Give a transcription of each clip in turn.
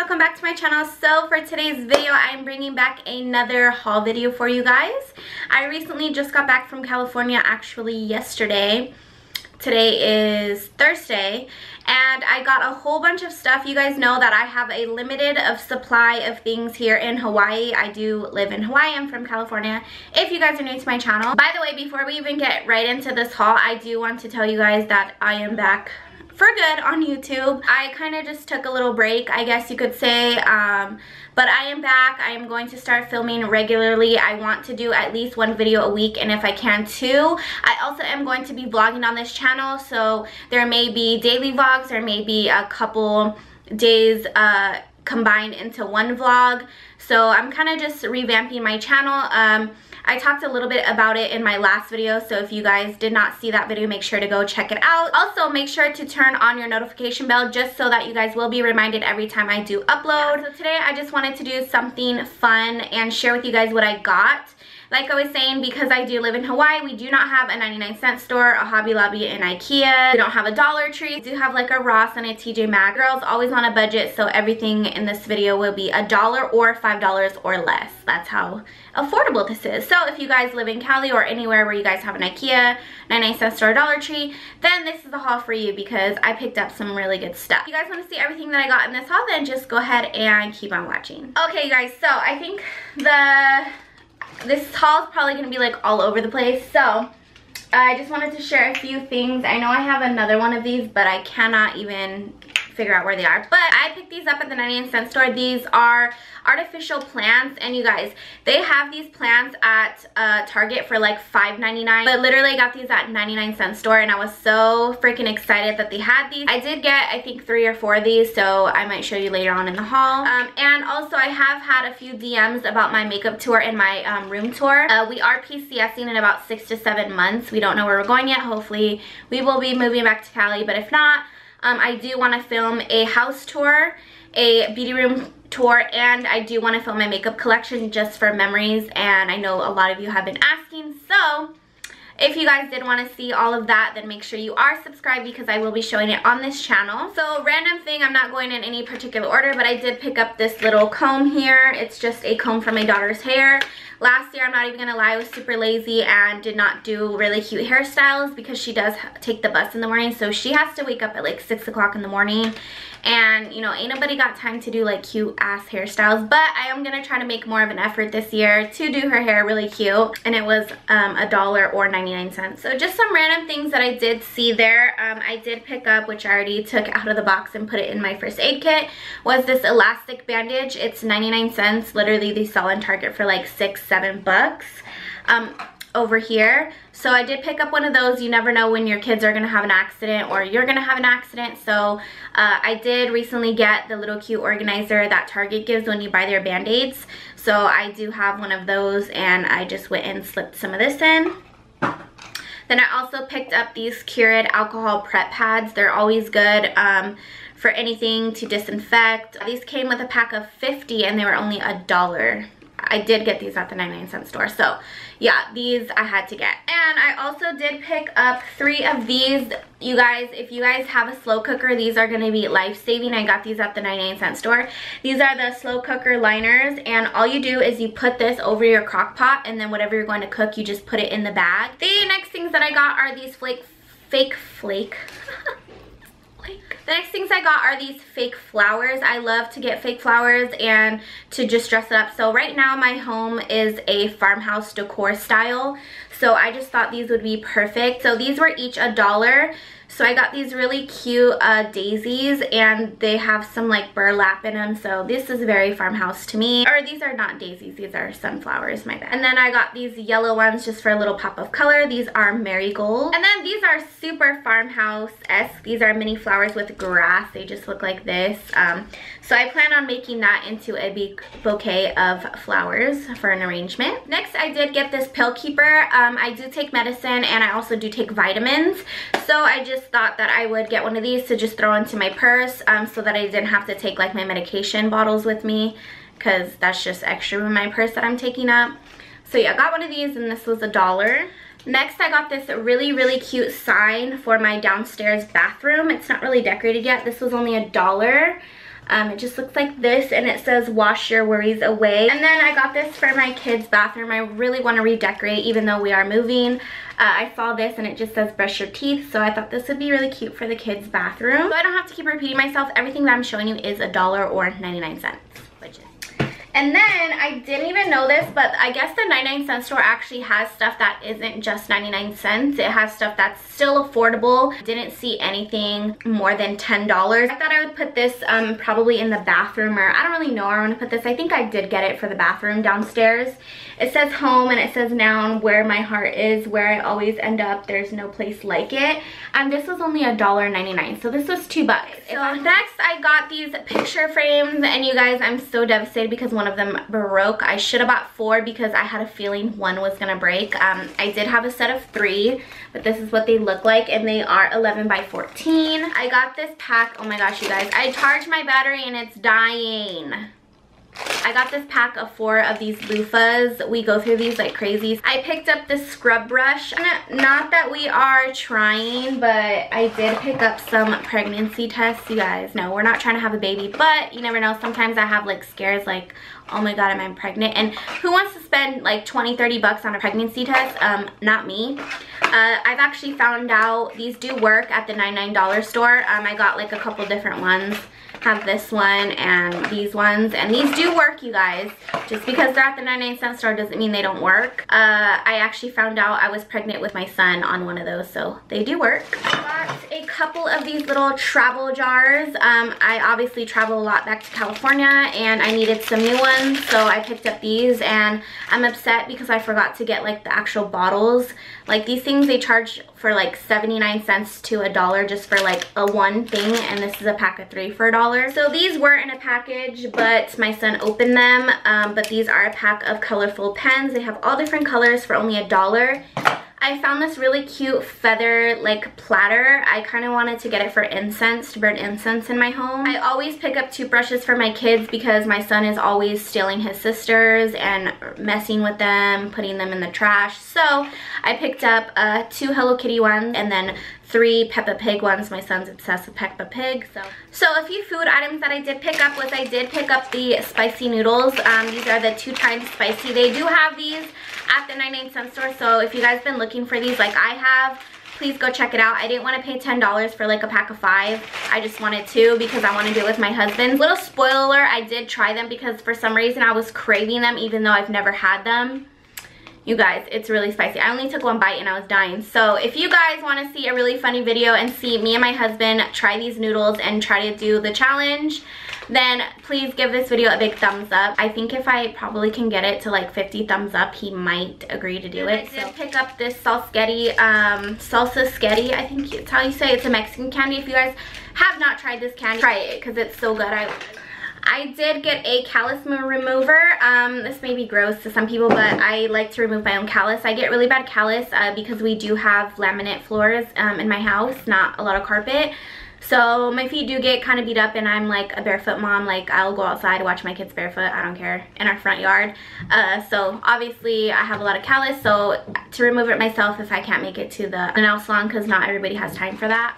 welcome back to my channel. So for today's video, I'm bringing back another haul video for you guys. I recently just got back from California, actually yesterday. Today is Thursday, and I got a whole bunch of stuff. You guys know that I have a limited supply of things here in Hawaii. I do live in Hawaii. I'm from California, if you guys are new to my channel. By the way, before we even get right into this haul, I do want to tell you guys that I am back for good on YouTube. I kind of just took a little break, I guess you could say, but I am back. I am going to start filming regularly. I want to do at least one video a week, and if I can, two. I also am going to be vlogging on this channel, so there may be daily vlogs, there may be a couple days combined into one vlog. So I'm kind of just revamping my channel. I talked a little bit about it in my last video, so if you guys did not see that video, make sure to go check it out. Also, make sure to turn on your notification bell just so that you guys will be reminded every time I do upload. So today I just wanted to do something fun and share with you guys what I got. Like I was saying, because I do live in Hawaii, we do not have a 99-cent store, a Hobby Lobby, and Ikea. We don't have a Dollar Tree. We do have like a Ross and a TJ Maxx. Girls always on a budget, so everything in this video will be $1 or $5 or less. That's how affordable this is. So if you guys live in Cali or anywhere where you guys have an Ikea, 99-cent store, Dollar Tree, then this is the haul for you because I picked up some really good stuff. If you guys want to see everything that I got in this haul, then just go ahead and keep on watching. Okay, you guys, so I think this haul is probably going to be like all over the place, so I just wanted to share a few things. I know I have another one of these, but I cannot even figure out where they are. But I picked these up at the 99-cent store. These are artificial plants, and you guys, they have these plants at Target for like $5.99, but literally got these at 99-cent store, and I was so freaking excited that they had these. I did get, I think, 3 or 4 of these, so I might show you later on in the haul. And also I have had a few DMs about my makeup tour and my room tour. We are PCSing in about 6 to 7 months. We don't know where we're going yet. Hopefully we will be moving back to Cali, but if not, I do want to film a house tour, a beauty room tour, and I do want to film my makeup collection just for memories, and I know a lot of you have been asking, so if you guys did want to see all of that, then make sure you are subscribed because I will be showing it on this channel. So random thing, I'm not going in any particular order, but I did pick up this little comb here. It's just a comb for my daughter's hair. Last year, I'm not even gonna lie, I was super lazy and did not do really cute hairstyles because she does take the bus in the morning, so she has to wake up at like 6 o'clock in the morning, and you know, ain't nobody got time to do like cute ass hairstyles. But I am gonna try to make more of an effort this year to do her hair really cute, and it was $1 or 99 cents. So just some random things that I did see there. I did pick up, which I already took out of the box and put it in my first aid kit, was this elastic bandage. It's 99 cents. Literally they sell in Target for like $6-7 bucks over here. So I did pick up one of those. You never know when your kids are gonna have an accident or you're gonna have an accident. So I did recently get the little cute organizer that Target gives when you buy their band-aids. So I do have one of those, and I just went and slipped some of this in. Then I also picked up these Keurig alcohol prep pads. They're always good for anything to disinfect. These came with a pack of 50 and they were only $1. I did get these at the 99-cent store, so yeah, these I had to get. And I also did pick up 3 of these. You guys, if you guys have a slow cooker, these are going to be life-saving. I got these at the 99-cent store. These are the slow cooker liners, and all you do is you put this over your crock pot, and then whatever you're going to cook, you just put it in the bag. The next things that I got are these fake flake. The next things I got are these fake flowers. I love to get fake flowers and to just dress it up. So right now my home is a farmhouse decor style, so I just thought these would be perfect. So these were each $1. So I got these really cute daisies, and they have some like burlap in them, so this is very farmhouse to me. Or these are not daisies, these are sunflowers, my bad. And then I got these yellow ones just for a little pop of color. These are marigold. And then these are super farmhouse-esque. These are mini flowers with grass. They just look like this. So I plan on making that into a big bouquet of flowers for an arrangement. Next, I did get this pill keeper. I do take medicine, and I also do take vitamins, so I just thought that I would get one of these to just throw into my purse, so that I didn't have to take like my medication bottles with me, because that's just extra in my purse that I'm taking up. So yeah, I got one of these, and this was $1. Next, I got this really cute sign for my downstairs bathroom. It's not really decorated yet. This was only $1. It just looks like this, and it says wash your worries away. And then I got this for my kids' bathroom. I really want to redecorate even though we are moving. I saw this and it just says brush your teeth, so I thought this would be really cute for the kids' bathroom. So I don't have to keep repeating myself. Everything that I'm showing you is $1 or 99 cents, which is. And then I didn't even know this, but I guess the 99-cent store actually has stuff that isn't just 99 cents. It has stuff that's still affordable. Didn't see anything more than $10. I thought I would put this probably in the bathroom, or I don't really know where I want to put this. I think I did get it for the bathroom downstairs. It says home and it says noun, where my heart is, where I always end up, there's no place like it. And this was only $1.99, so this was $2. So next I got these picture frames, and you guys, I'm so devastated because one of them broke. I should have bought 4 because I had a feeling one was gonna break. I did have a set of 3, but this is what they look like, and they are 11 by 14. I got this pack. Oh my gosh, you guys, I charged my battery and it's dying. I got this pack of 4 of these loofahs. We go through these like crazy. I picked up this scrub brush. Not that we are trying, but I did pick up some pregnancy tests, you guys. No, we're not trying to have a baby, but you never know. Sometimes I have like scares like, oh my god, am I pregnant? And who wants to spend like 20-30 bucks on a pregnancy test? Not me. I've actually found out these do work at the $99 store. I got like a couple different ones. Have this one and these ones, and these do work, you guys. Just because they're at the 99-cent store doesn't mean they don't work. I actually found out I was pregnant with my son on one of those, so they do work. I got a couple of these little travel jars. I obviously travel a lot back to California, and I needed some new ones, so I picked up these, and I'm upset because I forgot to get like the actual bottles. Like these things, they charge for like 79 cents to $1 just for like a one thing, and this is a pack of 3 for $1. So these were in a package, but my son opened them. But these are a pack of colorful pens. They have all different colors for only $1. I found this really cute feather like platter. I kind of wanted to get it for incense, to burn incense in my home. I always pick up toothbrushes for my kids because my son is always stealing his sisters and messing with them, putting them in the trash. So I picked up 2 Hello Kitty ones and then 3 Peppa Pig ones. My son's obsessed with Peppa Pig. So a few food items that I did pick up was I did pick up the spicy noodles. These are the 2 times spicy. They do have these at the 99-cent store, so if you guys been looking for these like I have, please go check it out. I didn't want to pay $10 for like a pack of 5. I just wanted 2 because I want to do it with my husband. Little spoiler, I did try them because for some reason I was craving them even though I've never had them. You guys, it's really spicy. I only took 1 bite and I was dying. So if you guys want to see a really funny video and see me and my husband try these noodles and try to do the challenge, then please give this video a big thumbs up. I think if I probably can get it to like 50 thumbs up, he might agree to do it. I did pick up this salsa sketty, I think it's how you say it. It's a Mexican candy. If you guys have not tried this candy, try it because it's so good. I did get a callus remover. This may be gross to some people, but I like to remove my own callus. I get really bad callus because we do have laminate floors in my house, not a lot of carpet. So my feet do get kind of beat up, and I'm like a barefoot mom. Like I'll go outside to watch my kids barefoot, I don't care, in our front yard. So obviously I have a lot of callus, so to remove it myself if I can't make it to the nail salon, because not everybody has time for that.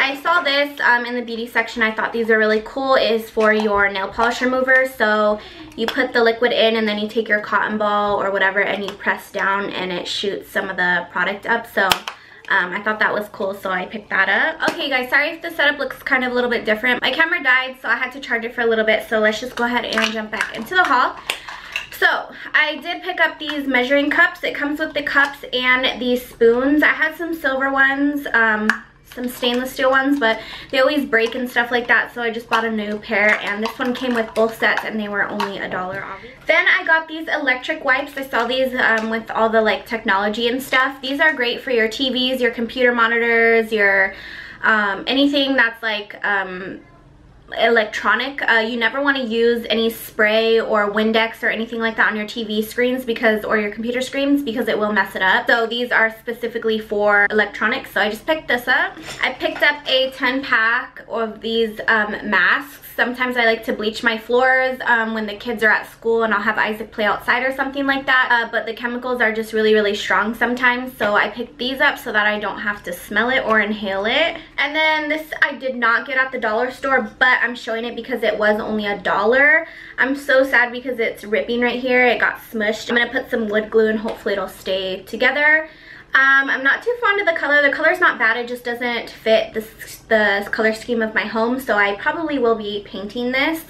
I saw this in the beauty section. I thought these are really cool. It is for your nail polish remover. So you put the liquid in and then you take your cotton ball or whatever and you press down and it shoots some of the product up. So I thought that was cool, so I picked that up. Okay guys, sorry if the setup looks kind of a little bit different. My camera died, so I had to charge it for a little bit. So let's just go ahead and jump back into the haul. So I did pick up these measuring cups. It comes with the cups and these spoons. I had some silver ones, some stainless steel ones, but they always break and stuff like that, so I just bought a new pair, and this one came with both sets and they were only $1 obviously. Then I got these electric wipes. I saw these with all the like technology and stuff. These are great for your TVs, your computer monitors, your anything that's like electronic. You never want to use any spray or Windex or anything like that on your TV screens or your computer screens, because it will mess it up. So these are specifically for electronics, so I just picked this up. I picked up a 10-pack of these masks. Sometimes I like to bleach my floors when the kids are at school and I'll have Isaac play outside or something like that. But the chemicals are just really, really strong sometimes. So I picked these up so that I don't have to smell it or inhale it. And then this I did not get at the dollar store, but I'm showing it because it was only $1. I'm so sad because it's ripping right here. It got smushed. I'm going to put some wood glue and hopefully it'll stay together. I'm not too fond of the color. The color's not bad. It just doesn't fit the color scheme of my home. So I probably will be painting this.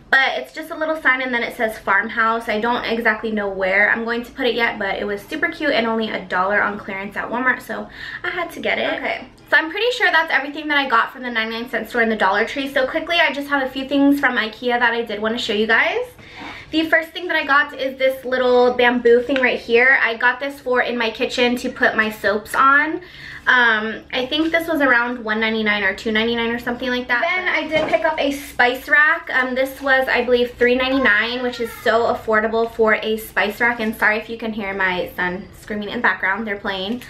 But it's just a little sign and then it says Farmhouse. I don't exactly know where I'm going to put it yet, but it was super cute and only $1 on clearance at Walmart, so I had to get it. Okay, so I'm pretty sure that's everything that I got from the 99-cent store in the Dollar Tree. So quickly, I just have a few things from Ikea that I did want to show you guys. The first thing that I got is this little bamboo thing right here. I got this for in my kitchen to put my soaps on. I think this was around $1.99 or $2.99 or something like that. Then I did pick up a spice rack. This was, I believe, $3.99, which is so affordable for a spice rack. And sorry if you can hear my son screaming in the background. They're playing.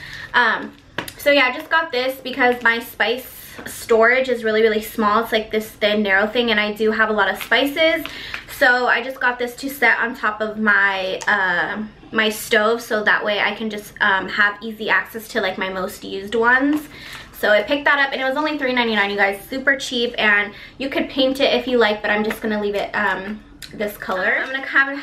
So yeah, I just got this because my spice storage is really, really small. It's like this thin, narrow thing, and I do have a lot of spices. So I just got this to set on top of my my stove, so that way I can just have easy access to like my most used ones. So I picked that up and it was only $3.99, you guys. Super cheap, and you could paint it if you like, but I'm just gonna leave it this color. I'm gonna kind of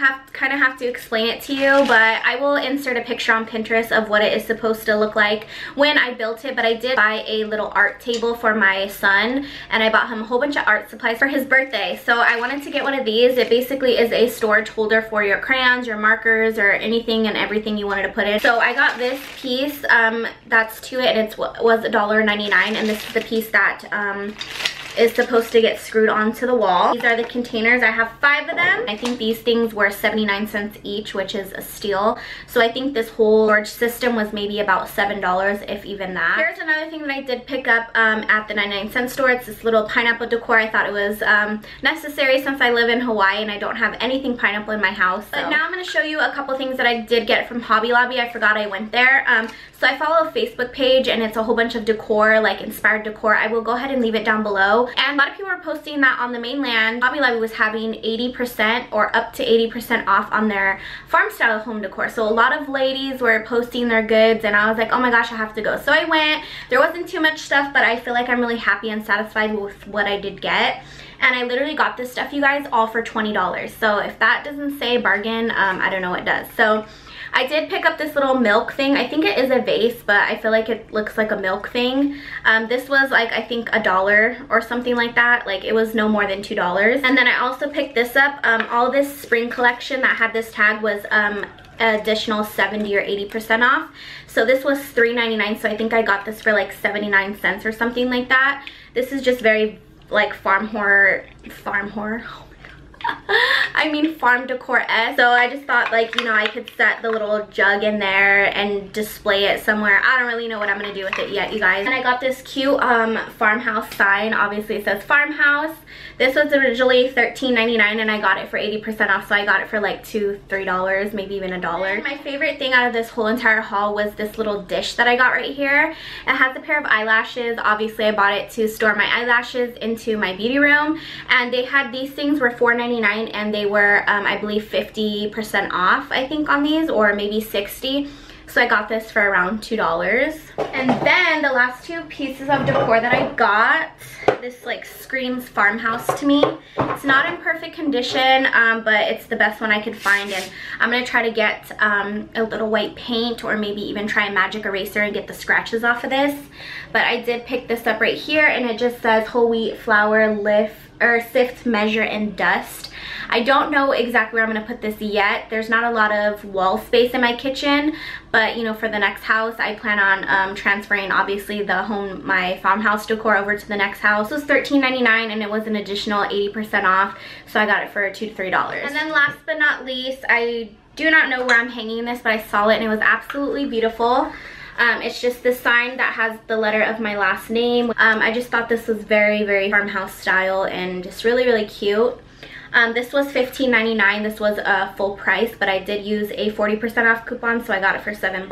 have to explain it to you, but I will insert a picture on Pinterest of what it is supposed to look like when I built it. But I did buy a little art table for my son, and I bought him a whole bunch of art supplies for his birthday. So I wanted to get one of these. It basically is a storage holder for your crayons, your markers, or anything and everything you wanted to put in. So I got this piece that's to it, and it was $1.99, and this is the piece that is supposed to get screwed onto the wall. These are the containers. I have 5 of them. I think these things were 79 cents each, which is a steal. So I think this whole storage system was maybe about $7, if even that. Here's another thing that I did pick up at the 99-cent store. It's this little pineapple decor. I thought it was necessary since I live in Hawaii and I don't have anything pineapple in my house. So. But now I'm going to show you a couple things that I did get from Hobby Lobby. I forgot I went there. So I follow a Facebook page and it's a whole bunch of decor, like inspired decor. I will go ahead and leave it down below. And a lot of people were posting that on the mainland, Hobby Lobby was having 80% or up to 80% off on their farm style home decor. So a lot of ladies were posting their goods and I was like, oh my gosh, I have to go. So I went. There wasn't too much stuff, but I feel like I'm really happy and satisfied with what I did get. And I literally got this stuff, you guys, all for $20. So if that doesn't say bargain, I don't know what does. So I did pick up this little milk thing. I think it is a vase, but I feel like it looks like a milk thing. This was like, I think $1 or something like that. Like it was no more than $2. And then I also picked this up. All this spring collection that had this tag was additional 70 or 80% off. So this was $3.99. So I think I got this for like 79 cents or something like that. This is just very like farm decor-esque. So I just thought, like, you know, I could set the little jug in there and display it somewhere. I don't really know what I'm gonna do with it yet, you guys. And I got this cute farmhouse sign. Obviously it says Farmhouse. This was originally $13.99 and I got it for 80% off, so I got it for like $3, maybe even $1. And my favorite thing out of this whole entire haul was this little dish that I got right here. It has a pair of eyelashes. Obviously I bought it to store my eyelashes into my beauty room, and they had these things were $4.99 and they were I believe 50% off, I think, on these, or maybe 60. So I got this for around $2. And then the last 2 pieces of decor that I got, this like screams farmhouse to me. It's not in perfect condition, but it's the best one I could find, and I'm gonna try to get a little white paint or maybe even try a magic eraser and get the scratches off of this. But I did pick this up right here, and it just says whole wheat flour, sift, measure, and dust. I don't know exactly where I'm going to put this yet. There's not a lot of wall space in my kitchen, but you know, for the next house I plan on transferring obviously my farmhouse decor over to the next house. This was $13.99 and it was an additional 80% off, so I got it for $2 to $3. And then last but not least, I do not know where I'm hanging this, but I saw it and it was absolutely beautiful. It's just this sign that has the letter of my last name. I just thought this was very, very farmhouse style and just really, really cute. This was $15.99. This was a full price, but I did use a 40% off coupon, so I got it for $7.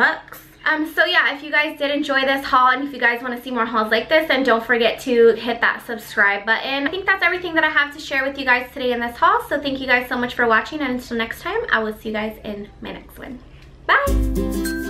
So yeah, if you guys did enjoy this haul and if you guys want to see more hauls like this, then don't forget to hit that subscribe button. I think that's everything that I have to share with you guys today in this haul. So thank you guys so much for watching, and until next time, I will see you guys in my next one. Bye!